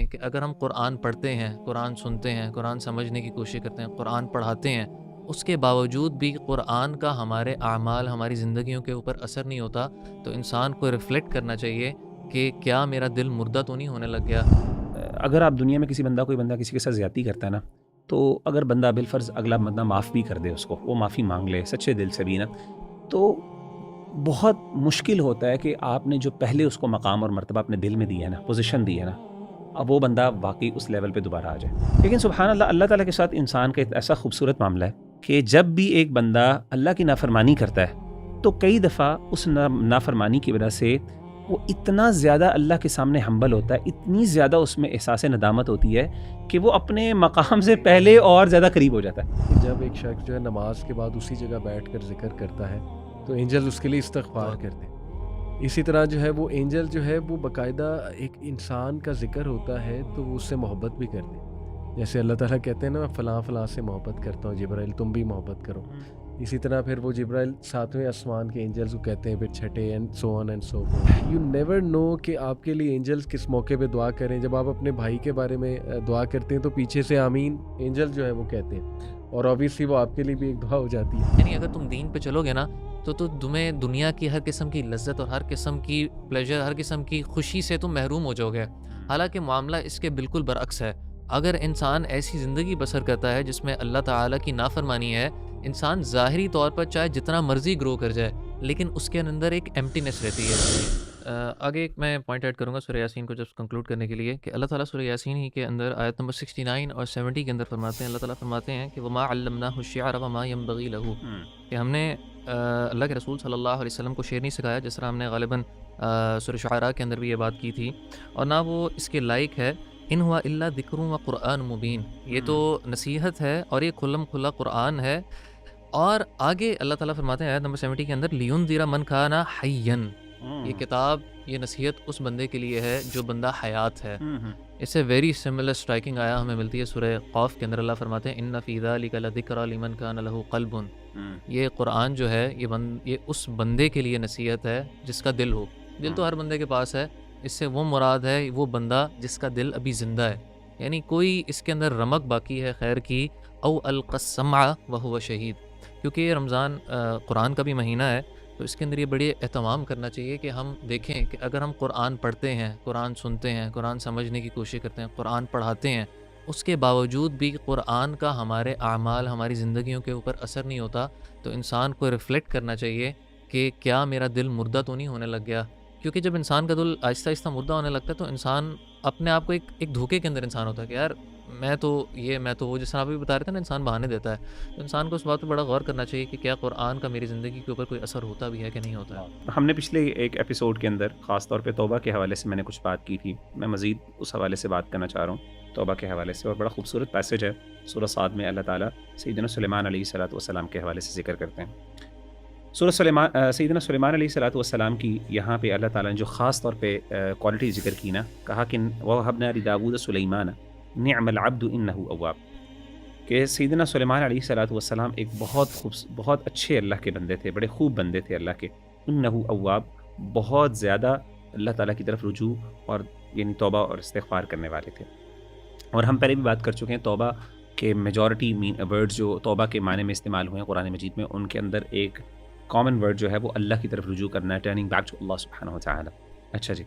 دیکھیں کہ اگر ہم قرآن پڑھتے ہیں، قرآن سنتے ہیں، قرآن سمجھنے کی کوشش کرتے ہیں، قرآن پڑھاتے ہیں، اس کے باوجود بھی قرآن کا ہمارے اعمال، ہماری زندگیوں کے اوپر اثر نہیں ہوتا، تو انسان کو ریفلیکٹ کرنا چاہیے کہ کیا میرا دل مردہ تو نہیں ہونے لگ گیا۔ اگر آپ دنیا میں کوئی بندہ کسی کے ساتھ زیادتی کرتا ہے نا، تو اگر بندہ بالفرض اگلا بندہ معاف بھی کر دے اس کو، وہ معافی مانگ لے سچے دل سے بھی نا، تو بہت مشکل ہوتا ہے کہ آپ نے جو پہلے اس کو مقام اور مرتبہ اپنے دل میں دی ہے نا، پوزیشن دی ہے نا، اب وہ بندہ واقعی اس لیول پہ دوبارہ آ جائے۔ لیکن سبحان اللہ، اللہ تعالیٰ کے ساتھ انسان کا ایک ایسا خوبصورت معاملہ ہے کہ جب بھی ایک بندہ اللہ کی نافرمانی کرتا ہے تو کئی دفعہ اس نافرمانی کی وجہ سے وہ اتنا زیادہ اللہ کے سامنے ہمبل ہوتا ہے، اتنی زیادہ اس میں احساس ندامت ہوتی ہے کہ وہ اپنے مقام سے پہلے اور زیادہ قریب ہو جاتا ہے۔ جب ایک شخص جو ہے نماز کے بعد اسی جگہ بیٹھ کر ذکر کرتا ہے تو اینجل اس کے لیے استغفار کرتے ہیں۔ اسی طرح جو ہے وہ اینجل جو ہے وہ باقاعدہ ایک انسان کا ذکر ہوتا ہے تو وہ اس سے محبت بھی کرتے ہیں، جیسے اللہ تعالیٰ کہتے ہیں نا، میں فلاں فلاں سے محبت کرتا ہوں، جبرائیل تم بھی محبت کرو۔ اسی طرح پھر وہ جبرائیل ساتویں آسمان کے اینجلز کو کہتے ہیں، پھر چھٹے and so on and so forth. You never know کہ آپ کے لیے اینجلز کس موقع پہ دعا کریں۔ جب آپ اپنے بھائی کے بارے میں دعا کرتے ہیں تو پیچھے سے آمین اینجل جو ہے وہ کہتے ہیں، اور obviously وہ آپ کے لیے بھی ایک دعا ہو جاتی ہے۔ یعنی اگر تم دین پہ چلو گے نا تو تمہیں دنیا کی ہر قسم کی لذت اور ہر قسم کی پلیجر، ہر قسم کی خوشی سے تم محروم ہو جاؤ گے۔ حالانکہ معاملہ اس کے بالکل برعکس ہے۔ اگر انسان ایسی زندگی بسر کرتا ہے جس میں اللہ تعالیٰ کی نافرمانی ہے، انسان ظاہری طور پر چاہے جتنا مرضی گرو کر جائے لیکن اس کے اندر ایک ایمٹینس رہتی ہے۔ آگے ایک میں پوائنٹ ایڈ کروں گا سورہ یاسین کو جب کنکلوڈ کرنے کے لیے، کہ اللہ تعالیٰ سورہ یاسین ہی کے اندر آیت نمبر 69 اور 70 کے اندر فرماتے ہیں، اللہ تعالیٰ فرماتے ہیں کہ وَمَا عَلَّمْنَاهُ الشِّعْرَ وَمَا يَنبَغِي لَهُ، کہ ہم نے اللہ کے رسول صلی اللہ علیہ وسلم کو شعر نہیں سکھایا، جس طرح ہم نے غالباً سورہ شعراء کے اندر بھی یہ بات کی تھی، اور نہ وہ اس کے لائق ہے۔ ان ہوا الا ذکر و قرآن مبین، یہ تو نصیحت ہے اور یہ کھلم کھلا قرآن ہے۔ اور آگے اللہ تعالیٰ فرماتے ہیں آیت نمبر 70 کے اندر لِيُنذِرَ مَنْ كَانَ حَيًّا، یہ کتاب، یہ نصیحت اس بندے کے لیے ہے جو بندہ حیات ہے۔ اس سے ویری سملر اسٹرائکنگ آیا ہمیں ملتی ہے سورہ قاف کے اندر، اللہ فرماتے ہیں ان فی ذلک لذکری لمن کان لہ قلب، یہ قرآن جو ہے یہ اس بندے کے لیے نصیحت ہے جس کا دل ہو۔ دل تو ہر بندے کے پاس ہے، اس سے وہ مراد ہے وہ بندہ جس کا دل ابھی زندہ ہے، یعنی کوئی اس کے اندر رمق باقی ہے خیر کی، او القى السمع وهو شہید، کیونکہ یہ رمضان قرآن کا بھی مہینہ ہے، تو اس کے اندر یہ بڑی اہتمام کرنا چاہیے کہ ہم دیکھیں کہ اگر ہم قرآن پڑھتے ہیں، قرآن سنتے ہیں، قرآن سمجھنے کی کوشش کرتے ہیں، قرآن پڑھاتے ہیں، اس کے باوجود بھی قرآن کا ہمارے اعمال، ہماری زندگیوں کے اوپر اثر نہیں ہوتا، تو انسان کو ریفلیکٹ کرنا چاہیے کہ کیا میرا دل مردہ تو نہیں ہونے لگ گیا۔ کیونکہ جب انسان کا دل آہستہ آہستہ مردہ ہونے لگتا ہے تو انسان اپنے آپ کو ایک دھوکے کے اندر انسان ہوتا ہے کہ یار میں تو وہ، جس طرح آپ بھی بتا رہے تھے نا، انسان بہانے دیتا ہے، تو انسان کو اس بات پہ بڑا غور کرنا چاہیے کہ کیا قرآن کا میری زندگی کے اوپر کوئی اثر ہوتا بھی ہے کہ نہیں ہوتا ہے۔ ہم نے پچھلے ایک ایپیسوڈ کے اندر خاص طور پہ توبہ کے حوالے سے میں نے کچھ بات کی تھی، میں مزید اس حوالے سے بات کرنا چاہ رہا ہوں توبہ کے حوالے سے، اور بڑا خوبصورت پیسج ہے سورہ صاد میں اللہ تعالیٰ سیدنا سلیمان علیہ الصلوۃ والسلام کے حوالے سے ذکر کرتے ہیں۔ سیدنا سلیمان علیہ الصلوۃ والسلام کی یہاں پہ اللہ تعالیٰ نے جو خاص طور پہ کوالٹی ذکر کی نا، کہا کہ وَوَهَبْنَا لِدَاوُودَ سُلَيْمَانَ نِعْمَ الْعَبْدُ إِنَّهُ أَوَّابٌ، کہ سیدنا سلیمان علیہ الصلوۃ والسلام ایک بہت اچھے اللہ کے بندے تھے، بڑے خوب بندے تھے اللہ کے، إِنَّهُ أَوَّابٌ، بہت زیادہ اللہ تعالیٰ کی طرف رجوع اور یعنی توبہ اور استغفار کرنے والے تھے۔ اور ہم پہلے بھی بات کر چکے ہیں، توبہ کے میجورٹی ورڈ جو توبہ کے معنی میں استعمال ہوئے ہیں قرآن مجید میں، ان کے اندر ایک کامن ورڈ جو ہے وہ اللہ کی طرف رجوع کرنا ہے، ٹرننگ بیک ٹو اللہ سبحانہ وتعالی۔ اچھا جی،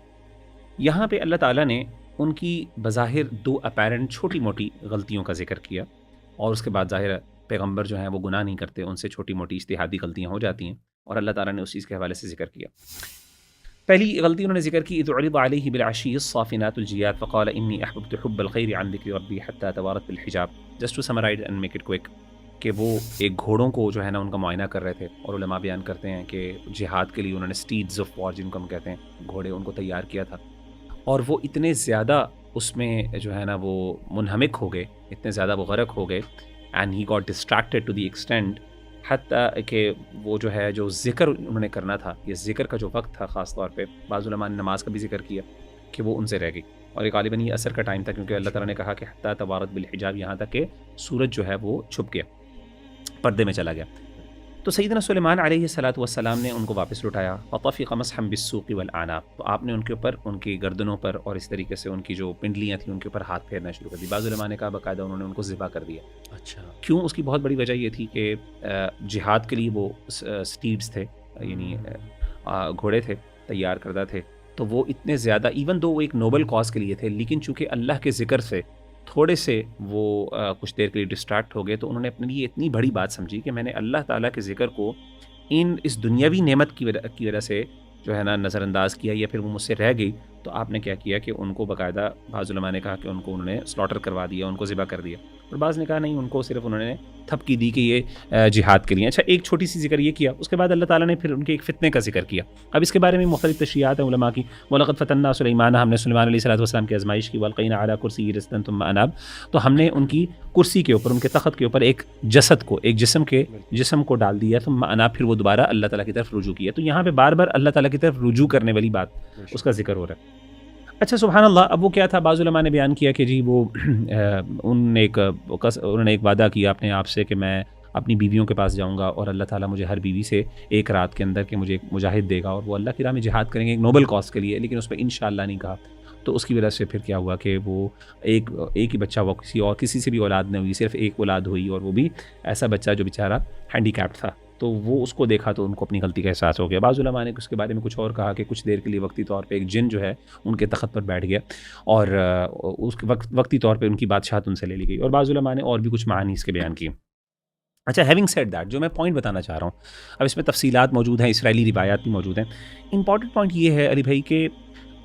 یہاں پہ اللہ تعالیٰ نے ان کی بظاہر دو اپیرنٹ چھوٹی موٹی غلطیوں کا ذکر کیا، اور اس کے بعد ظاہر پیغمبر جو ہیں وہ گناہ نہیں کرتے، ان سے چھوٹی موٹی اجتہادی غلطیاں ہو جاتی ہیں، اور اللہ تعالیٰ نے اس چیز کے حوالے سے ذکر کیا۔ پہلی غلطی انہوں نے ذکر کی، اذ عرض علیہ بالعشی الصافنات الجیاد فقال انی احببت حب الخیر عن ذکر ربی حتی توارت بالحجاب۔ Just to summarise and make it quick, کہ وہ ایک گھوڑوں کو جو ہے نا ان کا معائنہ کر رہے تھے، اور علماء بیان کرتے ہیں کہ جہاد کے لیے انہوں نے اسٹیڈز آف وار جن کو ہم کہتے ہیں گھوڑے، ان کو تیار کیا تھا، اور وہ اتنے زیادہ اس میں جو ہے نا وہ منہمک ہو گئے، اتنے زیادہ وہ غرق ہو گئے، and he got distracted to the extent, حتیٰ کہ وہ جو ہے جو ذکر انہوں نے کرنا تھا، یہ ذکر کا جو وقت تھا خاص طور پہ، بعض علماء نے نماز کا بھی ذکر کیا، کہ وہ ان سے رہ گئی، اور یہ غالباً یہ عصر کا ٹائم تھا، کیونکہ اللہ تعالیٰ نے کہا کہ حتیٰ توارت بالحجاب، یہاں تک کہ سورج جو ہے وہ چھپ گیا، پردے میں چلا گیا۔ تو سیدنا سلیمان علیہ الصلوۃ والسلام نے ان کو واپس لٹایا، وطفق مسحا بالسوق والعناق، تو آپ نے ان کے اوپر، ان کی گردنوں پر اور اس طریقے سے ان کی جو پنڈلیاں تھیں ان کے اوپر ہاتھ پھیرنا شروع کر دی۔ بعض علماء نے کہا باقاعدہ انہوں نے ان کو ذبح کر دیا۔ اچھا، کیوں؟ اس کی بہت بڑی وجہ یہ تھی کہ جہاد کے لیے وہ سٹیڈز تھے، یعنی گھوڑے تھے، تیار کردہ تھے، تو وہ اتنے زیادہ، ایون دو وہ ایک نوبل کاز کے لیے تھے، لیکن چونکہ اللہ کے ذکر سے تھوڑے سے وہ کچھ دیر کے لیے ڈسٹریکٹ ہو گئے، تو انہوں نے اپنے لیے اتنی بڑی بات سمجھی کہ میں نے اللہ تعالیٰ کے ذکر کو اس دنیاوی نعمت کی وجہ سے جو ہے نا نظر انداز کیا، یا پھر وہ مجھ سے رہ گئی، تو آپ نے کیا کیا کہ ان کو باقاعدہ، بعض علماء نے کہا کہ ان کو انہوں نے سلاٹر کروا دیا، ان کو ذبح کر دیا، اور بعض نے کہا نہیں، ان کو صرف انہوں نے تھپکی دی کہ یہ جہاد کے لیے۔ اچھا، ایک چھوٹی سی ذکر یہ کیا، اس کے بعد اللہ تعالیٰ نے پھر ان کے ایک فتنے کا ذکر کیا۔ اب اس کے بارے میں مختلف تشریحات ہیں علماء کی۔ وَلَقَدْ فَتَنَّا سُلَيْمَانَ، ہم نے سلیمان علیہ السلام کی آزمائش کی، وَأَلْقَيْنَا عَلَىٰ كُرْسِيِّهِ جَسَدًا ثُمَّ أَنَابَ، تو ہم نے ان کی کرسی کے اوپر، ان کے تخت کے اوپر ایک جسد کو، ایک جسم کو ڈال دیا، ثم اناب، پھر وہ دوبارہ اللہ تعالیٰ کی طرف رجوع کیا۔ تو یہاں پہ بار بار اللہ تعالیٰ کی طرف رجوع کرنے والی بات، اس کا ذکر ہو رہا ہے۔ اچھا، سبحان اللہ، اب وہ کیا تھا؟ بعض علماء نے بیان کیا کہ جی وہ انہوں نے ایک وعدہ کیا اپنے آپ سے کہ میں اپنی بیویوں کے پاس جاؤں گا اور اللہ تعالیٰ مجھے ہر بیوی سے ایک رات کے اندر کہ مجھے ایک مجاہد دے گا، اور وہ اللہ کی راہ میں جہاد کریں گے ایک نوبل کاز کے لیے، لیکن اس پہ انشاءاللہ نہیں کہا۔ تو اس کی وجہ سے پھر کیا ہوا کہ وہ ایک ہی بچہ ہوا، کسی سے بھی اولاد نہیں ہوئی، صرف ایک اولاد ہوئی، اور وہ بھی ایسا بچہ جو بیچارہ ہینڈی کیپڈ تھا۔ تو وہ اس کو دیکھا تو ان کو اپنی غلطی کا احساس ہو گیا۔ بعض علماء نے اس کے بارے میں کچھ اور کہا کہ کچھ دیر کے لیے وقتی طور پہ ایک جن جو ہے ان کے تخت پر بیٹھ گیا، اور اس وقتی طور پہ ان کی بادشاہت ان سے لے لی گئی، اور بعض علماء نے اور بھی کچھ معانی اس کے بیان کیے۔ اچھا، ہیونگ سیڈ دیٹ، جو میں پوائنٹ بتانا چاہ رہا ہوں، اب اس میں تفصیلات موجود ہیں، اسرائیلی روایات بھی موجود ہیں۔ امپورٹنٹ پوائنٹ یہ ہے علی بھائی کہ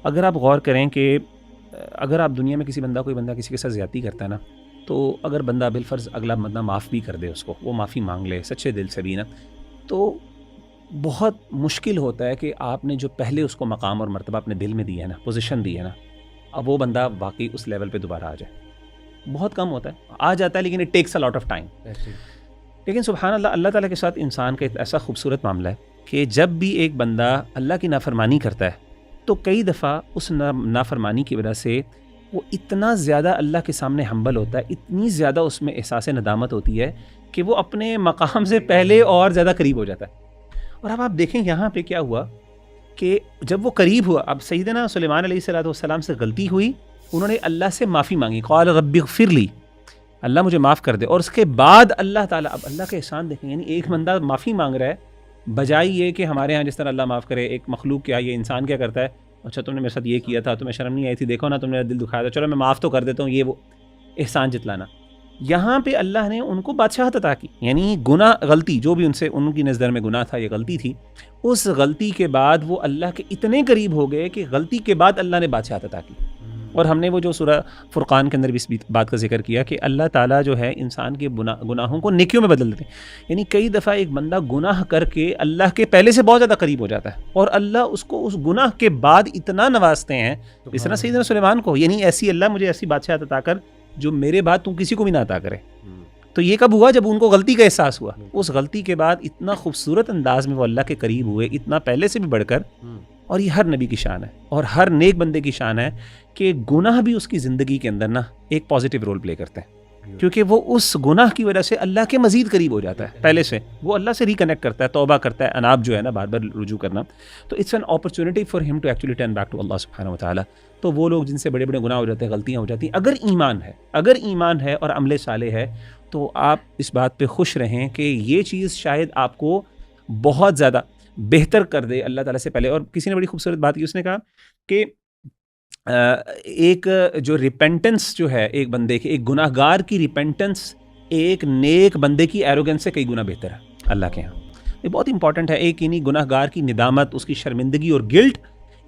اگر آپ غور کریں کہ اگر آپ دنیا میں کوئی بندہ کسی کے ساتھ زیادتی کرتا ہے نا، تو اگر بندہ بالفرض اگلا بندہ معاف بھی کر دے اس کو، وہ معافی مانگ لے سچے دل سے بھی نا، تو بہت مشکل ہوتا ہے کہ آپ نے جو پہلے اس کو مقام اور مرتبہ اپنے دل میں دی ہے نا، پوزیشن دی ہے نا، اب وہ بندہ واقعی اس لیول پہ دوبارہ آ جائے۔ بہت کم ہوتا ہے، آ جاتا ہے لیکن it takes a lot of time. لیکن سبحان اللہ، اللہ تعالیٰ کے ساتھ انسان کا ایک ایسا خوبصورت معاملہ ہے کہ جب بھی ایک بندہ اللہ کی نافرمانی کرتا ہے تو کئی دفعہ اس نافرمانی کی وجہ سے وہ اتنا زیادہ اللہ کے سامنے ہمبل ہوتا ہے، اتنی زیادہ اس میں احساس ندامت ہوتی ہے کہ وہ اپنے مقام سے پہلے اور زیادہ قریب ہو جاتا ہے۔ اور اب آپ دیکھیں یہاں پہ کیا ہوا کہ جب وہ قریب ہوا، اب سیدنا سلیمان علیہ السلام سے غلطی ہوئی، انہوں نے اللہ سے معافی مانگی، قال رب اغفر لی، اللہ مجھے معاف کر دے، اور اس کے بعد اللہ تعالیٰ، اب اللہ کا احسان دیکھیں، یعنی ایک بندہ معافی مانگ رہا ہے، بجائے یہ کہ ہمارے ہاں جس طرح اللہ معاف کرے، ایک مخلوق کیا، یہ انسان کیا کرتا ہے، اچھا تم نے میرے ساتھ یہ کیا تھا، تمہیں شرم نہیں آئی تھی، دیکھو نا تم نے میرا دل دکھایا تھا، چلو میں معاف تو کر دیتا ہوں، یہ وہ احسان جتلانا۔ یہاں پہ اللہ نے ان کو بادشاہت عطا کی، یعنی گناہ، غلطی جو بھی ان کی نظر میں گناہ تھا، یہ غلطی تھی، اس غلطی کے بعد وہ اللہ کے اتنے قریب ہو گئے کہ غلطی کے بعد اللہ نے بادشاہت عطا کی۔ اور ہم نے وہ جو سورہ فرقان کے اندر بھی اس بات کا ذکر کیا کہ اللہ تعالیٰ جو ہے انسان کے گناہوں کو نیکیوں میں بدل دیتے ہیں، یعنی کئی دفعہ ایک بندہ گناہ کر کے اللہ کے پہلے سے بہت زیادہ قریب ہو جاتا ہے، اور اللہ اس کو اس گناہ کے بعد اتنا نوازتے ہیں، اس طرح سیدنا سلیمان کو، یعنی ایسی اللہ مجھے ایسی بادشاہت عطا کر جو میرے بعد تو کسی کو بھی نہ عطا کرے۔ تو یہ کب ہوا؟ جب ان کو غلطی کا احساس ہوا، اس غلطی کے بعد اتنا خوبصورت انداز میں وہ اللہ کے قریب ہوئے، اتنا پہلے سے بھی بڑھ کر۔ اور یہ ہر نبی کی شان ہے اور ہر نیک بندے کی شان ہے کہ گناہ بھی اس کی زندگی کے اندر نا ایک پازیٹیو رول پلے کرتے ہیں، کیونکہ وہ اس گناہ کی وجہ سے اللہ کے مزید قریب ہو جاتا ہے، پہلے سے وہ اللہ سے ریکنیکٹ کرتا ہے، توبہ کرتا ہے، اناب جو ہے نا بار بار رجوع کرنا، تو اٹس این اپرچونٹی فار ہم to actually turn back to اللہ سبحانہ و تعالیٰ۔ تو وہ لوگ جن سے بڑے بڑے گناہ ہو جاتے ہیں، غلطیاں ہو جاتی ہیں، اگر ایمان ہے اور عمل صالح ہے تو آپ اس بات پہ خوش رہیں کہ یہ چیز شاید آپ کو بہت زیادہ بہتر کر دے اللہ تعالیٰ سے پہلے۔ اور کسی نے بڑی خوبصورت بات کی، اس نے کہا کہ ایک جو ریپینٹنس جو ہے ایک بندے کی، ایک گناہ گار کی ریپینٹنس ایک نیک بندے کی ایروگنس سے کئی گنا بہتر ہے اللہ کے ہاں۔ یہ بہت امپورٹنٹ ہے، ایک یعنی گناہ گار کی ندامت، اس کی شرمندگی اور گلٹ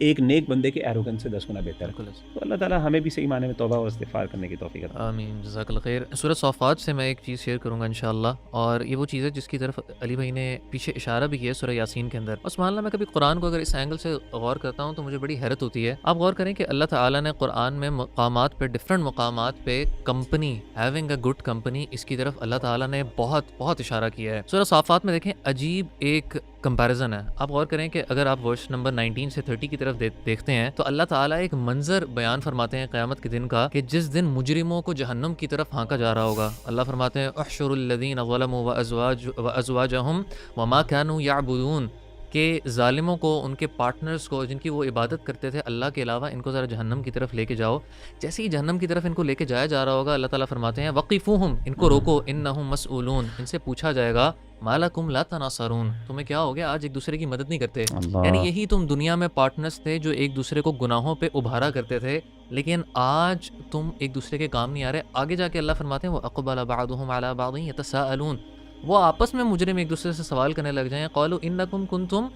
ایک نیک بندے کے ایروگنس سے 10 گنا بہتر ہے۔ تو اللہ تعالیٰ ہمیں بھی صحیح معنی میں توبہ اور استغفار کرنے کی توفیق عطا۔ آمین، جزاک اللہ خیر۔ سورہ صافات سے میں ایک چیز شیئر کروں گا انشاءاللہ، اور یہ وہ چیز ہے جس کی طرف علی بھائی نے پیچھے اشارہ بھی کیا ہے سورہ یاسین کے اندر۔ اور سبحان اللہ، میں کبھی قرآن کو اگر اس اینگل سے غور کرتا ہوں تو مجھے بڑی حیرت ہوتی ہے۔ آپ غور کریں کہ اللہ تعالیٰ نے قرآن میں مقامات پہ، ڈفرینٹ مقامات پہ company, having a good company, اس کی طرف اللہ تعالیٰ نے بہت اشارہ کیا ہے۔ سورہ صافات میں دیکھیں، عجیب ایک کمپیریزن ہے. آپ غور کریں کہ اگر آپ ورس نمبر 19 سے 30 کی طرف دیکھتے ہیں تو اللہ تعالیٰ ایک منظر بیان فرماتے ہیں قیامت کے دن کا کہ جس دن مجرموں کو جہنم کی طرف ہانکا جا رہا ہوگا. اللہ فرماتے ہیں احشر الذین ظلموا وازواجہم وما كانوا يعبدون، کہ ظالموں کو، ان کے پارٹنرز کو جن کی وہ عبادت کرتے تھے اللہ کے علاوہ، ان کو ذرا جہنم کی طرف لے کے جاؤ. جیسے ہی جہنم کی طرف ان کو لے کے جایا جا رہا ہوگا اللہ تعالیٰ فرماتے ہیں وقفوہم، ان کو روکو، انہم مسئولون، ان سے پوچھا جائے گا ما لکم لا تناصرون، تمہیں کیا ہو گیا آج ایک دوسرے کی مدد نہیں کرتے. یعنی اللہ یہی تم دنیا میں پارٹنرز تھے جو ایک دوسرے کو گناہوں پہ ابھارا کرتے تھے، لیکن آج تم ایک دوسرے کے کام نہیں آ رہے. آگے جا کے اللہ فرماتے ہیں وَأَقْبَلَ بَعْضُهُمْ عَلَى بَعْضٍ يَتَسَاءَلُونَ، وہ آپس میں مجرم ایک دوسرے سے سوال کرنے لگ جائیں قالوا انکم کنتم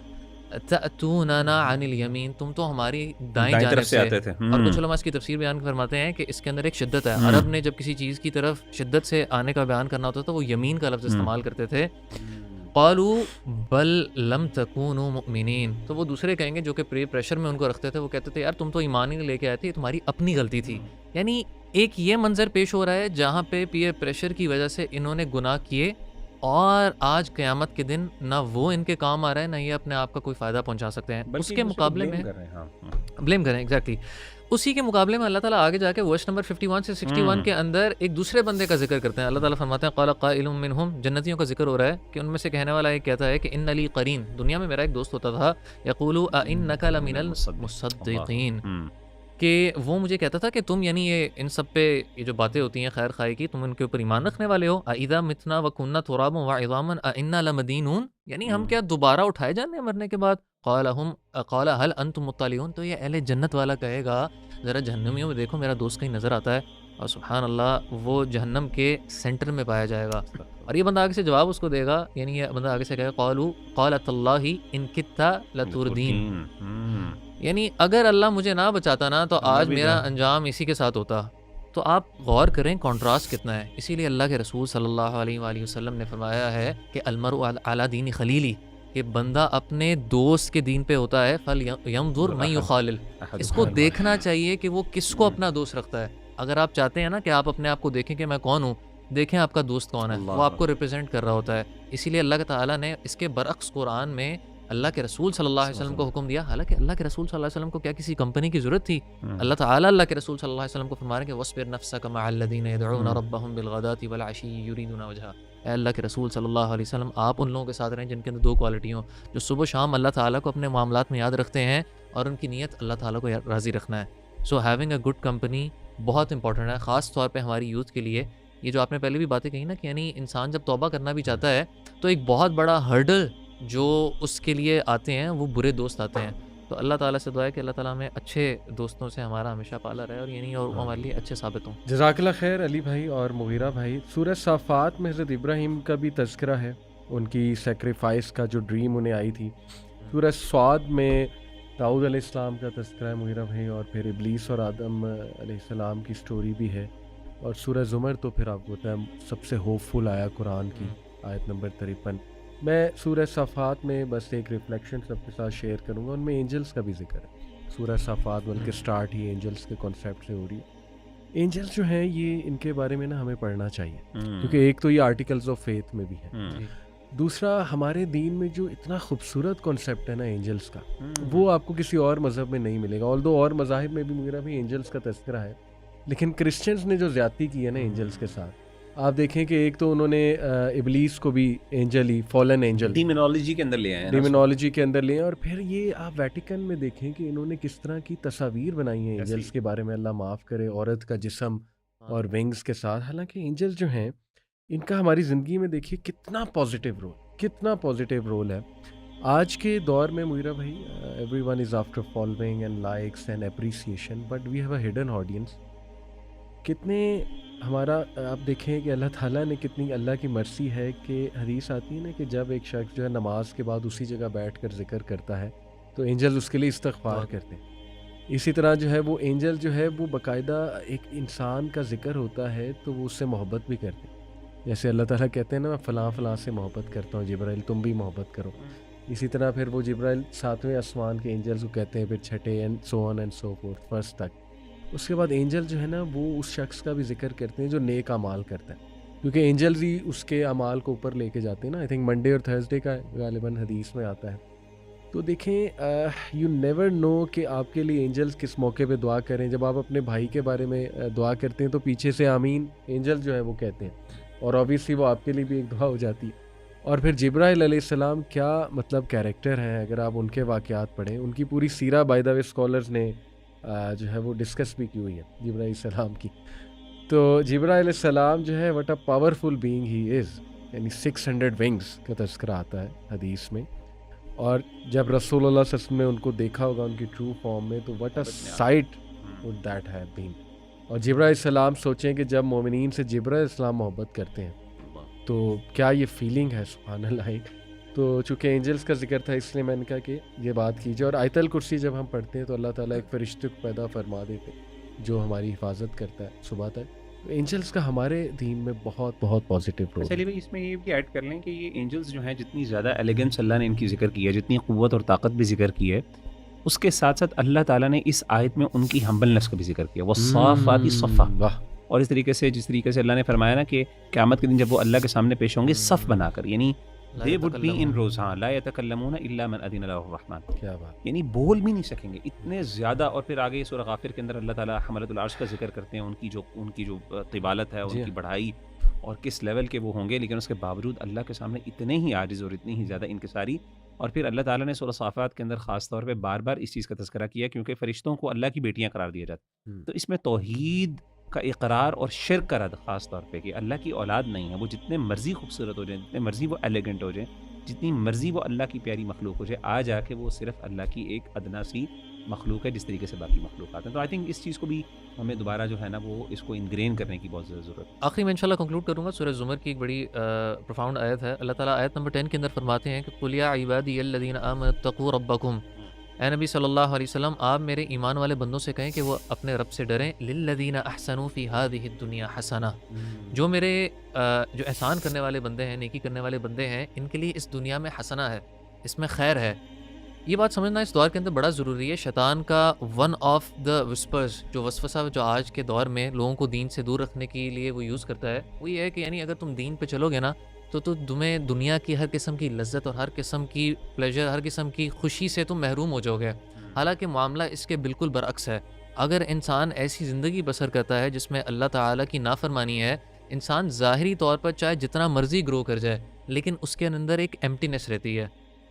تأتوننا عن الیمین، تم تو ہماری دائیں دائیں جانب طرف سے سے. آتے تھے. اور کچھ علماء اس کی تفسیر بیان فرماتے ہیں کہ اس کے اندر ایک شدت ہے. عرب نے جب کسی چیز کی طرف شدت سے آنے کا بیان کرنا ہوتا تھا وہ یمین کا لفظ استعمال کرتے تھے. قالوا بل لم تکونوا مؤمنین، تو وہ دوسرے کہیں گے جو کہ پریشر میں ان کو رکھتے تھے، وہ کہتے تھے یار تم تو ایمان ہی نہیں لے کے آئے تھے، یہ تمہاری اپنی غلطی تھی. یعنی ایک یہ منظر پیش ہو رہا ہے جہاں پہ پیئر پریشر کی وجہ سے انہوں نے گناہ کیے، اور آج قیامت کے دن نہ وہ ان کے کام آ رہا ہے نہ یہ اپنے آپ کا کوئی فائدہ پہنچا سکتے ہیں. اس کے مقابلے میں بلیم کریں ایگزیکٹلی. اسی کے مقابلے میں اللہ تعالیٰ آگے جا کے ورس نمبر 51 سے 61 کے اندر ایک دوسرے بندے کا ذکر کرتے ہیں. اللہ تعالیٰ فرماتے ہیں قال قائل منہم، جنتیوں کا ذکر ہو رہا ہے کہ ان میں سے کہنے والا ایک کہتا ہے کہ ان لی قرین، دنیا میں میرا ایک دوست ہوتا تھا، یقول انک لمن المصدقین، کہ وہ مجھے کہتا تھا کہ تم یعنی یہ ان سب پہ یہ جو باتیں ہوتی ہیں خیر خواہی کی، تم ان کے اوپر ایمان رکھنے والے ہو. اذا متنا وکنا ترابا وعظاما انا لمدینون، یعنی ہم کیا دوبارہ اٹھائے جانے ہیں مرنے کے بعد. قال هل انتم مطلعون، تو یہ اہل جنت والا کہے گا ذرا جہنمیوں میں دیکھو میرا دوست کہیں نظر آتا ہے، اور سبحان اللہ وہ جہنم کے سینٹر میں پایا جائے گا. اور یہ بندہ آگے سے جواب اس کو دے گا، یعنی یہ بندہ آگے سے کہے گا قالت اللہ ان کت لتردین، یعنی اگر اللہ مجھے نہ بچاتا نا تو آج میرا انجام اسی کے ساتھ ہوتا. تو آپ غور کریں کنٹراسٹ کتنا ہے. اسی لیے اللہ کے رسول صلی اللہ علیہ وآلہ وسلم نے فرمایا ہے کہ المرء علی دین خلیلی، کہ بندہ اپنے دوست کے دین پہ ہوتا ہے. فلینظر من یخالل، اس کو دیکھنا چاہیے کہ وہ کس کو اپنا دوست رکھتا ہے. اگر آپ چاہتے ہیں نا کہ آپ اپنے آپ کو دیکھیں کہ میں کون ہوں، دیکھیں آپ کا دوست کون ہے، وہ آپ کو ریپرزینٹ کر رہا ہوتا ہے. اسی لیے اللہ تعالیٰ نے اس کے برعکس قرآن میں اللہ کے رسول صلی اللہ علیہ وسلم کو حکم دیا. حالانکہ اللہ کے رسول صلی اللہ علیہ وسلم کو کیا کسی کمپنی کی ضرورت تھی؟ اللہ تعالیٰ اللہ کے رسول صلی اللہ علیہ وسلم کو فرما رہے ہیں کہ وَاصْبِرْ نَفْسَكَ مَعَ الَّذِينَ يَدْعُونَ رَبَّهُمْ بِالْغَدَاةِ وَالْعَشِيِّ يُرِيدُونَ وَجْهَهُ. اے اللہ کے رسول صلی اللہ علیہ وسلم، آپ ان لوگوں کے ساتھ رہیں جن کے اندر دو کوالٹی ہوں، جو صبح و شام اللہ تعالیٰ کو اپنے معاملات میں یاد رکھتے ہیں اور ان کی نیت اللہ تعالیٰ کو راضی رکھنا ہے. So having a good company بہت امپورٹنٹ ہے، خاص طور پہ ہماری یوتھ کے لیے. یہ جو آپ نے پہلے بھی باتیں کہی نا کہ یعنی انسان جب توبہ کرنا بھی چاہتا ہے تو ایک بہت بڑا ہرڈل جو اس کے لیے آتے ہیں وہ برے دوست آتے ہیں. تو اللہ تعالیٰ سے دعا ہے کہ اللہ تعالیٰ ہمیں اچھے دوستوں سے ہمارا ہمیشہ پالا رہے، اور یعنی اور وہ ہمارے لیے اچھے ثابت ہوں. جزاک اللہ خیر علی بھائی اور مغیرہ بھائی. سورہ صافات میں حضرت ابراہیم کا بھی تذکرہ ہے، ان کی سیکریفائس کا جو ڈریم انہیں آئی تھی. سورہ صاد میں داؤد علیہ السلام کا تذکرہ ہے مغیرہ بھائی، اور پھر ابلیس اور آدم علیہ السلام کی سٹوری بھی ہے. اور سورہ زمر تو پھر آپ کو پتہ ہے سب سے ہوپ فل آیا قرآن کی، آیت نمبر 53. میں سورہ صافات میں بس ایک ریفلیکشن سب کے ساتھ شیئر کروں گا. ان میں اینجلز کا بھی ذکر ہے. سورہ صافات بلکہ سٹارٹ ہی اینجلز کے کانسیپٹ سے ہو رہی ہے. اینجلز جو ہیں یہ ان کے بارے میں نا ہمیں پڑھنا چاہیے، کیونکہ ایک تو یہ آرٹیکلز آف فیتھ میں بھی ہے، دوسرا ہمارے دین میں جو اتنا خوبصورت کانسیپٹ ہے نا اینجلز کا، وہ آپ کو کسی اور مذہب میں نہیں ملے گا. آلدو اور مذاہب میں بھی میرا بھی اینجلز کا تذکرہ ہے، لیکن کرسچنز نے جو زیادتی کی ہے نا اینجلز کے ساتھ، آپ دیکھیں کہ ایک تو انہوں نے ابلیس کو بھی اینجل ہی، فالن اینجل ڈیمونالوجی کے اندر لے آئے ہیں، ڈیمونالوجی کے اندر لے ہیں. اور پھر یہ آپ ویٹیکن میں دیکھیں کہ انہوں نے کس طرح کی تصاویر بنائی ہیں اینجلز کے بارے میں، اللہ معاف کرے، عورت کا جسم اور ونگز کے ساتھ. حالانکہ اینجل جو ہیں ان کا ہماری زندگی میں دیکھیے کتنا پازیٹیو رول ہے. آج کے دور میں مغیرہ بھائی everyone is after following and likes and appreciation, but we have a hidden audience. کتنے ہمارا آپ دیکھیں کہ اللہ تعالیٰ نے کتنی اللہ کی مرضی ہے کہ حدیث آتی ہے نا کہ جب ایک شخص جو ہے نماز کے بعد اسی جگہ بیٹھ کر ذکر کرتا ہے تو اینجل اس کے لیے استغفار کرتے ہیں. اسی طرح جو ہے وہ اینجل جو ہے وہ باقاعدہ ایک انسان کا ذکر ہوتا ہے تو وہ اس سے محبت بھی کرتے ہیں. جیسے اللہ تعالیٰ کہتے ہیں نا میں فلاں سے محبت کرتا ہوں، جبرائیل تم بھی محبت کرو. اسی طرح پھر وہ جبرائیل 7ویں آسمان کے اینجلز کو کہتے ہیں، پھر 6 and so on and so fourth first تک. اس کے بعد اینجل جو ہے نا وہ اس شخص کا بھی ذکر کرتے ہیں جو نیک اعمال کرتا ہے. کیونکہ اینجلز ہی اس کے اعمال کو اوپر لے کے جاتے ہیں نا. آئی تھنک منڈے اور تھرسڈے کا غالباً حدیث میں آتا ہے. تو دیکھیں یو نیور نو کہ آپ کے لیے اینجلز کس موقع پہ دعا کریں. جب آپ اپنے بھائی کے بارے میں دعا کرتے ہیں تو پیچھے سے آمین اینجل جو ہے وہ کہتے ہیں, اور اوبیسلی وہ آپ کے لیے بھی ایک دعا ہو جاتی ہے. اور پھر جبرائیل علیہ السلام کیا مطلب کیریکٹر ہیں, اگر آپ ان کے واقعات پڑھیں, ان کی پوری سیرہ بائی دا وے اسکالرز نے جو ہے وہ ڈسکس بھی کی ہوئی ہے جبرائیل علیہ السلام کی. تو جبرائیل علیہ السلام جو ہے وٹ اے پاورفل بینگ ہی از, یعنی 600 ونگز کا تذکرہ آتا ہے حدیث میں. اور جب رسول اللہ صلی اللہ علیہ وسلم نے ان کو دیکھا ہوگا ان کی ٹرو فارم میں, تو what a sight would that have been. اور جبرائیل علیہ السلام سوچیں کہ جب مومنین سے جبرائیل علیہ السلام محبت کرتے ہیں تو کیا یہ فیلنگ ہے, سبحان اللہ. تو چونکہ اینجلس کا ذکر تھا اس لیے میں نے کہا کہ یہ بات کیجیے. اور آیت الکرسی جب ہم پڑھتے ہیں تو اللہ تعالیٰ ایک فرشتے کو پیدا فرما دیتے جو ہماری حفاظت کرتا ہے صبح تک. تو اینجلس کا ہمارے دین میں بہت بہت پازیٹیو رول ہے. چلیے بھائی اس میں یہ بھی ایڈ کر لیں کہ یہ اینجلز جو ہیں جتنی زیادہ ایلیگنس اللہ نے ان کی ذکر کی ہے, جتنی قوت اور طاقت بھی ذکر کی ہے, اس کے ساتھ ساتھ اللہ تعالیٰ نے اس آیت میں ان کی ہمبلنس کا بھی ذکر کیا, وہ صافاتی صفا. واہ, اور اس طریقے سے جس طریقے سے اللہ نے فرمایا نا کہ قیامت کے دن جب وہ اللہ کے سامنے پیش ہوں گے صف بنا کر, یعنی they would be in rows, ہاں لا يتکلمون الا من اذن له الرحمن, کیا بات. یعنی بول بھی نہیں سکیں گے اتنے زیادہ. اور پھر آگے سورہ غافر کے اندر اللہ تعالیٰ حملۃ العرش کا ذکر کرتے ہیں, ان کی جو قبالت ہے, ان کی بڑھائی اور کس لیول کے وہ ہوں گے, لیکن اس کے باوجود اللہ کے سامنے اتنے ہی عاجز اور اتنی ہی زیادہ انکساری. اور پھر اللہ تعالیٰ نے سورہ صافات کے اندر خاص طور پہ بار بار اس چیز کا تذکرہ کیا کیونکہ فرشتوں کو اللہ کی بیٹیاں قرار دیا جاتا ہے. تو اس میں توحید کا اقرار اور شرک کا رد خاص طور پہ کہ اللہ کی اولاد نہیں ہے, وہ جتنے مرضی خوبصورت ہو جائیں, جتنے مرضی وہ ایلیگنٹ ہو جائیں, جتنی مرضی وہ اللہ کی پیاری مخلوق ہو جائے, آ جا کے وہ صرف اللہ کی ایک ادنا سی مخلوق ہے جس طریقے سے باقی مخلوقات ہیں. تو آئی تھنک اس چیز کو بھی ہمیں دوبارہ جو ہے نا وہ اس کو انگرین کرنے کی بہت زیادہ ضرورت ہے. آخری میں انشاءاللہ کنکلوڈ کروں گا. سورہ زمر کی ایک بڑی پروفاؤنڈ آیت ہے. اللہ تعالیٰ آیت نمبر 10 کے اندر فرماتے ہیں کہ قُلْ يَا عِبَادِيَ الَّذِينَ آمَنُوا اتَّقُوا رَبَّكُمْ. اے نبی صلی اللہ علیہ وسلم آپ میرے ایمان والے بندوں سے کہیں کہ وہ اپنے رب سے ڈریں. لِلَّذِينَ أَحْسَنُوا فِي هَذِهِ الدُّنْيَا حَسَنَةٌ. جو میرے جو احسان کرنے والے بندے ہیں, نیکی کرنے والے بندے ہیں, ان کے لیے اس دنیا میں حسنہ ہے, اس میں خیر ہے. یہ بات سمجھنا اس دور کے اندر بڑا ضروری ہے. شیطان کا ون آف دا وسپرز, جو وسوسہ جو آج کے دور میں لوگوں کو دین سے دور رکھنے کے لیے وہ یوز کرتا ہے, وہ یہ ہے کہ یعنی اگر تم دین پہ چلو گے نا تو تمہیں دنیا کی ہر قسم کی لذت اور ہر قسم کی پلیجر, ہر قسم کی خوشی سے تم محروم ہو جاؤ گے. حالانکہ معاملہ اس کے بالکل برعکس ہے. اگر انسان ایسی زندگی بسر کرتا ہے جس میں اللہ تعالیٰ کی نافرمانی ہے, انسان ظاہری طور پر چاہے جتنا مرضی گرو کر جائے لیکن اس کے اندر ایک ایمٹینس رہتی ہے.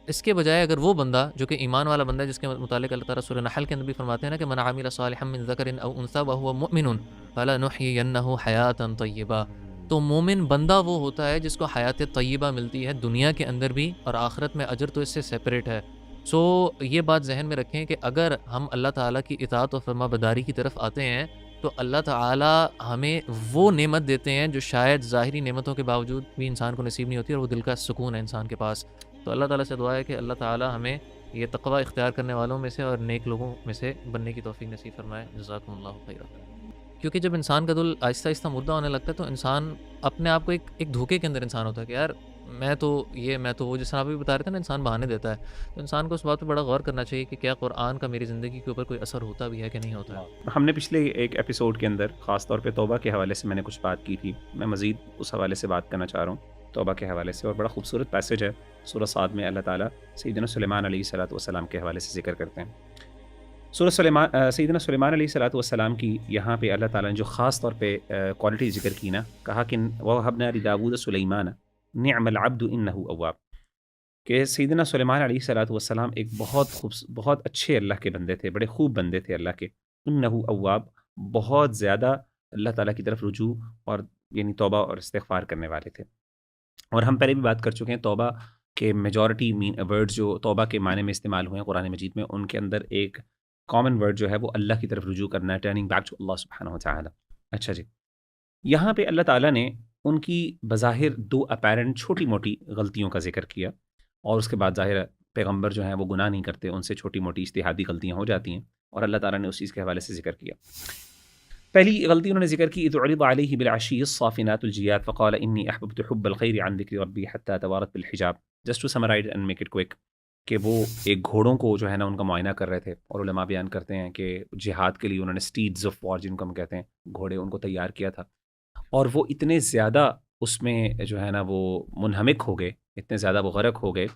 اس کے بجائے اگر وہ بندہ جو کہ ایمان والا بندہ ہے, جس کے متعلق اللہ تعالیٰ سورہ نحل کے اندر بھی فرماتے ہیں نا کہ من عمل صالحا من ذکر او انثی وهو مؤمن فلنحیینہ حیاتا طیبہ. تو مومن بندہ وہ ہوتا ہے جس کو حیات طیبہ ملتی ہے دنیا کے اندر بھی, اور آخرت میں اجر تو اس سے سیپریٹ ہے. سو یہ بات ذہن میں رکھیں کہ اگر ہم اللہ تعالیٰ کی اطاعت و فرما برداری کی طرف آتے ہیں تو اللہ تعالیٰ ہمیں وہ نعمت دیتے ہیں جو شاید ظاہری نعمتوں کے باوجود بھی انسان کو نصیب نہیں ہوتی, اور وہ دل کا سکون ہے انسان کے پاس. تو اللہ تعالیٰ سے دعا ہے کہ اللہ تعالیٰ ہمیں یہ تقوی اختیار کرنے والوں میں سے اور نیک لوگوں میں سے بننے کی توفیق نصیب فرمائے. جزاکم اللہ خیرا. کیونکہ جب انسان کا دل آہستہ آہستہ مردہ ہونے لگتا ہے تو انسان اپنے آپ کو ایک دھوکے کے اندر انسان ہوتا ہے کہ یار میں تو وہ, جس طرح آپ بھی بتا رہے تھے نا, انسان بہانے دیتا ہے. تو انسان کو اس بات پہ بڑا غور کرنا چاہیے کہ کیا قرآن کا میری زندگی کے اوپر کوئی اثر ہوتا بھی ہے کہ نہیں ہوتا ہے. ہم نے پچھلے ایک ایپیسوڈ کے اندر خاص طور پہ توبہ کے حوالے سے میں نے کچھ بات کی تھی, میں مزید اس حوالے سے بات کرنا چاہ رہا ہوں توبہ کے حوالے سے. اور بڑا خوبصورت پیسج ہے سورہ صاد میں, اللہ تعالیٰ سیدنا سلیمان علیہ الصلوۃ والسلام کے حوالے سے ذکر کرتے ہیں. سیدنا سلیمان علیہ الصلوۃ والسلام کی یہاں پہ اللہ تعالیٰ نے جو خاص طور پہ کوالٹی ذکر کی نا, کہا کہ وَوَهَبْنَا لِدَاوُودَ سُلَيْمَانَ نِعْمَ الْعَبْدُ إِنَّهُ أَوَّابٌ, کہ سیدنا سلیمان علیہ الصلوۃ والسلام ایک بہت اچھے اللہ کے بندے تھے, بڑے خوب بندے تھے اللہ کے. إِنَّهُ أَوَّابٌ, بہت زیادہ اللہ تعالیٰ کی طرف رجوع اور یعنی توبہ اور استغفار کرنے والے تھے. اور ہم پہلے بھی بات کر چکے ہیں توبہ کے میجورٹی ورڈ جو توبہ کے معنی میں استعمال ہوئے ہیں قرآن مجید میں, ان کے اندر ایک کامن ورڈ جو ہے وہ اللہ کی طرف رجوع کرنا ہے, ٹرننگ بیک ٹو اللہ سبحانہ وتعالی. اچھا جی, یہاں پہ اللہ تعالیٰ نے ان کی بظاہر دو اپیرنٹ چھوٹی موٹی غلطیوں کا ذکر کیا, اور اس کے بعد ظاہر پیغمبر جو ہیں وہ گناہ نہیں کرتے, ان سے چھوٹی موٹی اجتہادی غلطیاں ہو جاتی ہیں, اور اللہ تعالیٰ نے اس چیز کے حوالے سے ذکر کیا. پہلی غلطی انہوں نے ذکر کی, اذ عرض علیہ بالعشی الصافنات الجیاد فقال انی احببت حب الخیر عن ذکر ربی حتی توارت بالحجاب. Just to summarise and make it quick, کہ وہ ایک گھوڑوں کو جو ہے نا ان کا معائنہ کر رہے تھے, اور علماء بیان کرتے ہیں کہ جہاد کے لیے انہوں نے اسٹیڈز آف وار جن کو ہم کہتے ہیں گھوڑے, ان کو تیار کیا تھا, اور وہ اتنے زیادہ اس میں جو ہے نا وہ منہمک ہو گئے، اتنے زیادہ وہ غرق ہو گئے،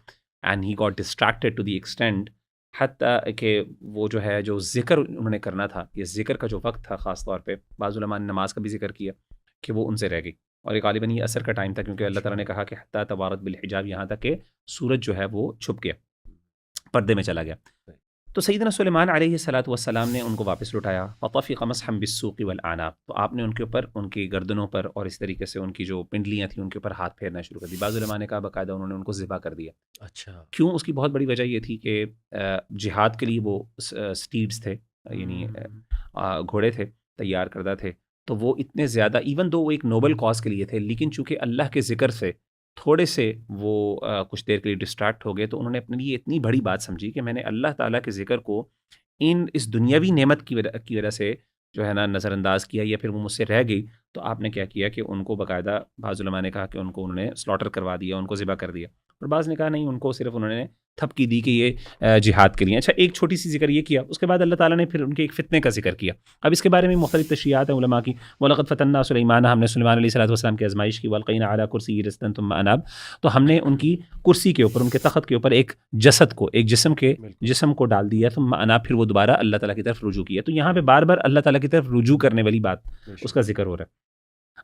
and he got distracted to the extent, حتیٰ کہ وہ جو ہے جو ذکر انہوں نے کرنا تھا، یہ ذکر کا جو وقت تھا خاص طور پہ، بعض علماء نے نماز کا بھی ذکر کیا کہ وہ ان سے رہ گئی، اور یہ غالباً یہ عصر کا ٹائم تھا، کیونکہ اللہ تعالیٰ نے کہا کہ حتیٰ توارت بالحجاب، یہاں تک کہ سورج جو ہے وہ چھپ گیا، پردے میں چلا گیا۔ تو سیدنا سلیمان علیہ الصلاۃ والسلام نے ان کو واپس لٹایا، فطفق مسحا بالسوق والاعناق، تو آپ نے ان کے اوپر، ان کی گردنوں پر اور اس طریقے سے ان کی جو پنڈلیاں تھیں ان کے اوپر ہاتھ پھیرنا شروع کر دی۔ بعض علماء نے کہا باقاعدہ انہوں نے ان کو ذبح کر دیا۔ اچھا کیوں؟ اس کی بہت بڑی وجہ یہ تھی کہ جہاد کے لیے وہ سٹیڈز تھے، یعنی گھوڑے تھے، تیار کردہ تھے، تو وہ اتنے زیادہ، ایون دو وہ ایک نوبل کاز کے لیے تھے، لیکن چونکہ اللہ کے ذکر سے تھوڑے سے وہ کچھ دیر کے لیے ڈسٹریکٹ ہو گئے، تو انہوں نے اپنے لیے اتنی بڑی بات سمجھی کہ میں نے اللہ تعالیٰ کے ذکر کو اس دنیاوی نعمت کی وجہ سے جو ہے نا نظر انداز کیا، یا پھر وہ مجھ سے رہ گئی، تو آپ نے کیا کیا کہ ان کو باقاعدہ، بعض علماء نے کہا کہ ان کو انہوں نے سلاٹر کروا دیا، ان کو ذبح کر دیا، اور بعض نے کہا نہیں، ان کو صرف انہوں نے تھپکی دی کہ یہ جہاد کے لیے۔ اچھا، ایک چھوٹی سی ذکر یہ کیا، اس کے بعد اللہ تعالیٰ نے پھر ان کے ایک فتنے کا ذکر کیا۔ اب اس کے بارے میں مختلف تشریحات ہیں علماء کی۔ وَلَقَدْ فَتَنَّا سُلَيْمَانَ، ہم نے سلیمان علیہ الصلوۃ والسلام کی آزمائش کی، وَأَلْقَيْنَا عَلَىٰ كُرْسِيِّهِ جَسَدًا ثُمَّ أَنَابَ، تو ہم نے ان کی کرسی کے اوپر، ان کے تخت کے اوپر ایک جسد کو، ایک جسم کو ڈال دیا، ثم اناب، پھر وہ دوبارہ اللہ تعالیٰ کی طرف رجوع کیا۔ تو یہاں پہ بار بار اللہ تعالیٰ کی طرف رجوع کرنے والی بات، اس کا ذکر ہو رہا ہے۔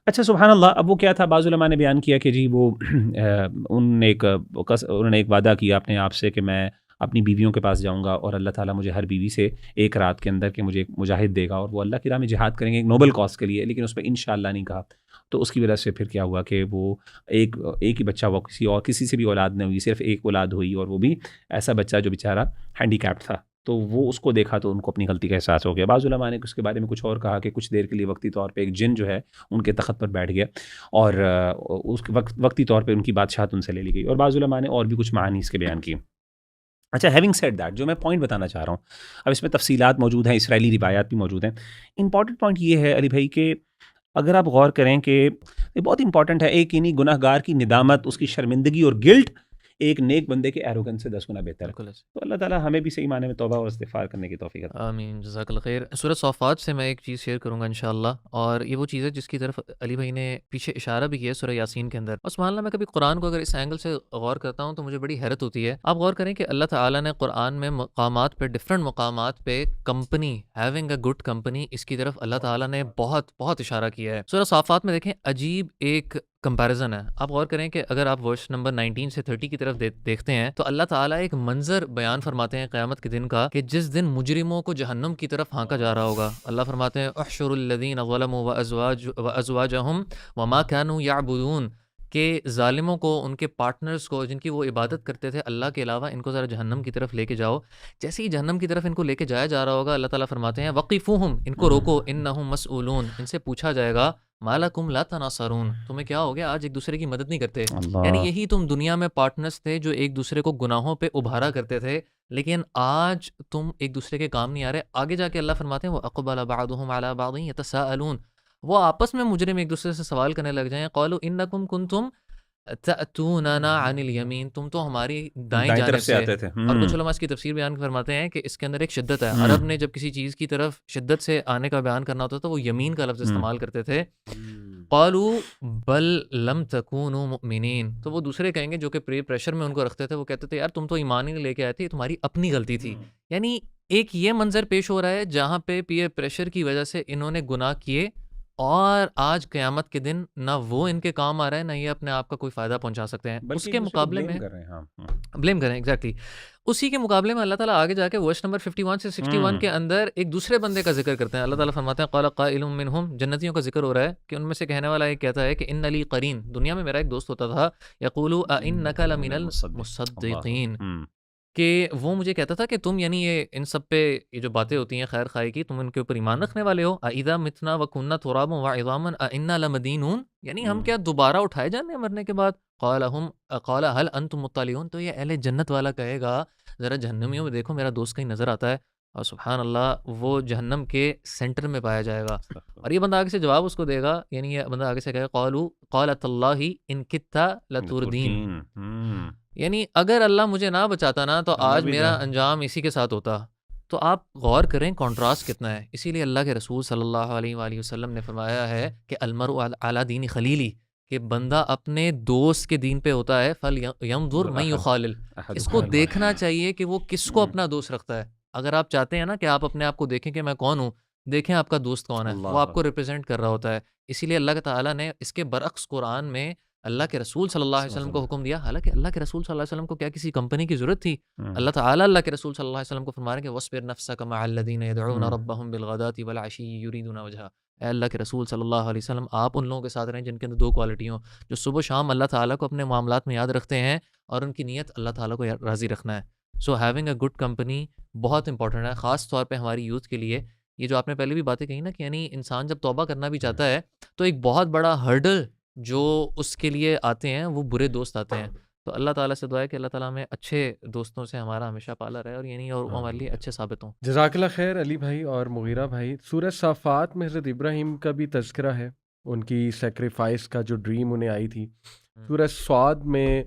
اچھا سبحان اللہ، اب وہ کیا تھا؟ بعض علماء نے بیان کیا کہ جی وہ انہوں نے ایک وعدہ کیا اپنے آپ سے کہ میں اپنی بیویوں کے پاس جاؤں گا، اور اللہ تعالیٰ مجھے ہر بیوی سے ایک رات کے اندر کہ مجھے ایک مجاہد دے گا، اور وہ اللہ کی راہ میں جہاد کریں گے ایک نوبل کاز کے لیے، لیکن اس پہ انشاءاللہ نہیں کہا۔ تو اس کی وجہ سے پھر کیا ہوا کہ وہ ایک ہی بچہ ہوا، کسی سے بھی اولاد نہیں ہوئی، صرف ایک اولاد ہوئی، اور وہ بھی ایسا بچہ جو بیچارہ ہینڈی کیپڈ تھا۔ تو وہ اس کو دیکھا تو ان کو اپنی غلطی کا احساس ہو گیا۔ بعض علماء نے اس کے بارے میں کچھ اور کہا کہ کچھ دیر کے لیے وقتی طور پہ ایک جن جو ہے ان کے تخت پر بیٹھ گیا، اور اس وقتی طور پہ ان کی بادشاہت ان سے لے لی گئی، اور بعض علماء نے اور بھی کچھ معانی اس کے بیان کیے۔ اچھا، ہیونگ سیڈ دیٹ، جو میں پوائنٹ بتانا چاہ رہا ہوں، اب اس میں تفصیلات موجود ہیں، اسرائیلی روایات بھی موجود ہیں۔ امپورٹنٹ پوائنٹ یہ ہے علی بھائی کہ اگر آپ غور کریں کہ یہ بہت امپورٹنٹ ہے، ایک یعنی گناہ گار کی ندامت، اس کی شرمندگی اور گلٹ ایک نیک بندے کے ایروگنس سے 10 گنا بہتر ہے۔ بالکل ایسے۔ تو اللہ تعالیٰ ہمیں بھی صحیح معنی میں توبہ اور استغفار کرنے کی توفیق عطا فرمائے۔ آمین، جزاک اللہ خیر۔ سورہ صافات سے میں ایک چیز شیئر کروں گا انشاءاللہ، اور یہ وہ چیز ہے جس کی طرف علی بھائی نے پیچھے اشارہ بھی کیا ہے سورہ یاسین کے اندر۔ اور سبحان اللہ، میں کبھی قرآن کو اگر اس اینگل سے غور کرتا ہوں تو مجھے بڑی حیرت ہوتی ہے۔ آپ غور کریں کہ اللہ تعالیٰ نے قرآن میں مقامات پہ، ڈفرینٹ مقامات پہ company, having a good company, اس کی طرف اللہ تعالیٰ نے بہت بہت اشارہ کیا ہے۔ سورہ صافات میں دیکھیں، عجیب ایک کمپیریزن ہے۔ آپ غور کریں کہ اگر آپ ورس نمبر 19 سے 30 کی طرف دیکھتے ہیں تو اللہ تعالیٰ ایک منظر بیان فرماتے ہیں قیامت کے دن کا، کہ جس دن مجرموں کو جہنم کی طرف ہانکا جا رہا ہوگا۔ اللہ فرماتے ہیں احشروا الذین ظلموا وازواجہم وما كانوا یعبدون، کہ ظالموں کو، ان کے پارٹنرز کو جن کی وہ عبادت کرتے تھے اللہ کے علاوہ، ان کو ذرا جہنم کی طرف لے کے جاؤ۔ جیسے ہی جہنم کی طرف ان کو لے کے جایا جا رہا ہوگا، اللہ تعالیٰ فرماتے ہیں وقفوہم، ان کو روکو، انہم مسئولون، ان سے پوچھا جائے گا مالکم لا تناصرون، تمہیں کیا ہو گیا، آج ایک دوسرے کی مدد نہیں کرتے۔ یعنی یہی تم دنیا میں پارٹنرز تھے جو ایک دوسرے کو گناہوں پہ ابھارا کرتے تھے، لیکن آج تم ایک دوسرے کے کام نہیں آ رہے۔ آگے جا کے اللہ فرماتے ہیں وَأَقْبَلَ بَعْضُهُمْ عَلَى بَعْضٍ يَتَسَاءَلُونَ، وہ آپس میں مجرم ایک دوسرے سے سوال کرنے لگ جائیں، قَالُوا إِنَّكُمْ كُنْتُمْ تَأْتُونَنَا عَنِ الْيَمِينَ، تم تو ہماری دائیں دائیں جانب طرف سے آتے تھے۔ اور کچھ علماء اس کی تفسیر بیان فرماتے ہیں کہ اس کے اندر ایک شدت ہے۔ عرب نے جب کسی چیز کی طرف شدت سے آنے کا بیان کرنا ہوتا تھا، وہ یمین کا لفظ استعمال کرتے تھے۔ قالوا بل لم تکونوا مؤمنین، تو وہ دوسرے کہیں گے جو کہ پریشر میں ان کو رکھتے تھے، وہ کہتے تھے یار تم تو ایمان ہی نہیں لے کے آئے تھے، یہ تمہاری اپنی غلطی تھی۔ یعنی ایک یہ منظر پیش ہو رہا ہے جہاں پہ پیئر پریشر کی وجہ سے انہوں نے گناہ کیے، اور آج قیامت کے دن نہ وہ ان کے کام آ رہا ہے، نہ یہ اپنے آپ کا کوئی فائدہ پہنچا سکتے ہیں۔ اس کے مقابلے میں بلیم کریں، ایگزیکٹلی اسی کے مقابلے میں اللہ تعالیٰ آگے جا کے ورس نمبر 51 سے 61 کے اندر ایک دوسرے بندے کا ذکر کرتے ہیں۔ اللہ تعالیٰ فرماتے ہیں قال قائل منہم، جنتیوں کا ذکر ہو رہا ہے کہ ان میں سے کہنے والا ایک کہتا ہے کہ ان لی قرین، دنیا میں میرا ایک دوست ہوتا تھا، یقول انک لمن المصدقین، کہ وہ مجھے کہتا تھا کہ تم، یعنی یہ ان سب پہ یہ جو باتیں ہوتی ہیں خیر خواہی کی، تم ان کے اوپر ایمان رکھنے والے ہو۔ اذا متنا وکنا ترابا وعظاما ائنا لمدینون، یعنی ہم کیا دوبارہ اٹھائے جانے ہیں مرنے کے بعد؟ قال هل انتم مطلعون، تو یہ اہل جنت والا کہے گا ذرا جہنمیوں میں دیکھو، میرا دوست کہیں نظر آتا ہے، اور سبحان اللہ وہ جہنم کے سینٹر میں پایا جائے گا، اور یہ بندہ آگے سے جواب اس کو دے گا، یعنی یہ بندہ آگے سے کہے گا قالت اللہ ان کت لتردین، یعنی اگر اللہ مجھے نہ بچاتا نا تو آج میرا انجام اسی کے ساتھ ہوتا۔ تو آپ غور کریں کانٹراسٹ کتنا ہے۔ اسی لیے اللہ کے رسول صلی اللہ علیہ وآلہ وسلم نے فرمایا ہے کہ المرء علی دین خلیلی، کہ بندہ اپنے دوست کے دین پہ ہوتا ہے فل ینظر من یخالل، اس کو احدکم دیکھنا چاہیے کہ وہ کس کو ہم، اپنا دوست رکھتا ہے. اگر آپ چاہتے ہیں نا کہ آپ اپنے آپ کو دیکھیں کہ میں کون ہوں، دیکھیں آپ کا دوست کون ہے، وہ اللہ آپ کو ریپرزینٹ کر رہا ہوتا ہے. اسی لیے اللہ تعالیٰ نے اس کے برعکس قرآن میں اللہ کے رسول صلی اللہ علیہ وسلم کو حکم دیا، حالانکہ اللہ کے رسول صلی اللہ علیہ وسلم کو کیا کسی کمپنی کی ضرورت تھی؟ اللہ تعالیٰ اللہ کے رسول صلی اللہ علیہ وسلم کو فرما رہے ہیں کہ وَاصْبِرْ نَفْسَكَ مَعَ الَّذِينَ يَدْعُونَ رَبَّهُمْ بِالْغَدَاةِ وَالْعَشِيِّ يُرِيدُونَ وَجْهَهُ. اے اللہ کے رسول صلی اللہ علیہ وسلم، آپ ان لوگوں کے ساتھ رہیں جن کے اندر دو کوالٹی ہوں، جو صبح و شام اللہ تعالیٰ کو اپنے معاملات میں یاد رکھتے ہیں اور ان کی نیت اللہ تعالیٰ کو راضی رکھنا ہے. So having a good company بہت امپورٹنٹ ہے، خاص طور پہ ہماری یوتھ کے لیے. یہ جو آپ نے پہلے بھی باتیں کہی نا کہ یعنی انسان جب توبہ کرنا بھی چاہتا ہے تو ایک بہت بڑا ہرڈل جو اس کے لیے آتے ہیں وہ برے دوست آتے ہیں. تو اللہ تعالیٰ سے دعا ہے کہ اللہ تعالیٰ ہمیں اچھے دوستوں سے ہمارا ہمیشہ پالا رہے اور یعنی اور وہ ہمارے لیے اچھے ثابت ہوں. جزاک اللہ خیر علی بھائی اور مغیرہ بھائی. سورہ صافات میں حضرت ابراہیم کا بھی تذکرہ ہے، ان کی سیکریفائس کا جو ڈریم انہیں آئی تھی. سورہ صاد میں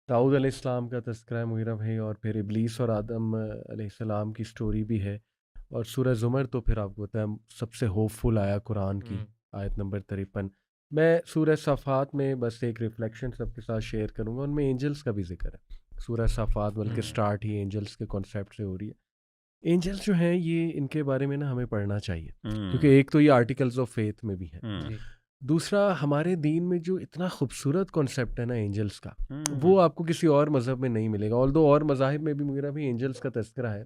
داؤد علیہ السلام کا تذکرہ ہے مغیرہ بھائی، اور پھر ابلیس اور آدم علیہ السلام کی سٹوری بھی ہے. اور سورہ زمر تو پھر آپ کو پتہ ہے سب سے ہوپ فل آیا قرآن کی، آیت نمبر 53. میں سورہ صافات میں بس ایک ریفلیکشن سب کے ساتھ شیئر کروں گا. ان میں اینجلس کا بھی ذکر ہے. سورہ صافات بلکہ سٹارٹ ہی اینجلس کے کانسیپٹ سے ہو رہی ہے. اینجلس جو ہیں یہ ان کے بارے میں نا ہمیں پڑھنا چاہیے، کیونکہ ایک تو یہ آرٹیکلز آف فیتھ میں بھی ہے، دوسرا ہمارے دین میں جو اتنا خوبصورت کانسیپٹ ہے نا اینجلس کا، وہ آپ کو کسی اور مذہب میں نہیں ملے گا. آلدو اور مذاہب میں بھی میرا بھی اینجلس کا تذکرہ ہے،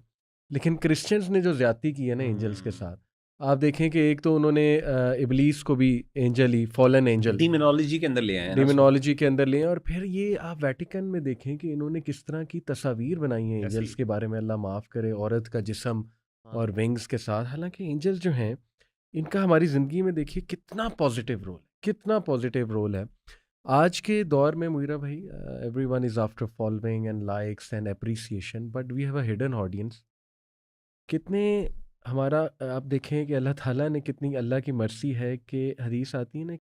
لیکن کرسچنز نے جو زیادتی کی ہے نا اینجلس کے ساتھ، آپ دیکھیں کہ ایک تو انہوں نے ابلیس کو بھی اینجل ہی، فالن اینجل ڈیمونالوجی کے اندر لے آئے ہیں، ڈیمونالوجی کے اندر لیں. اور پھر یہ آپ ویٹیکن میں دیکھیں کہ انہوں نے کس طرح کی تصاویر بنائی ہیں اینجلس کے بارے میں، اللہ معاف کرے، عورت کا جسم اور ونگز کے ساتھ. حالانکہ اینجلس جو ہیں ان کا ہماری زندگی میں دیکھیے کتنا پازیٹیو رول ہے، کتنا پازیٹیو رول ہے. آج کے دور میں مغیرہ بھائی everyone is after following and likes and appreciation, but we have a hidden audience. کتنے ہمارا آپ دیکھیں کہ اللہ تعالیٰ نے کتنی اللہ کی مرضی ہے کہ حدیث آتی ہے نا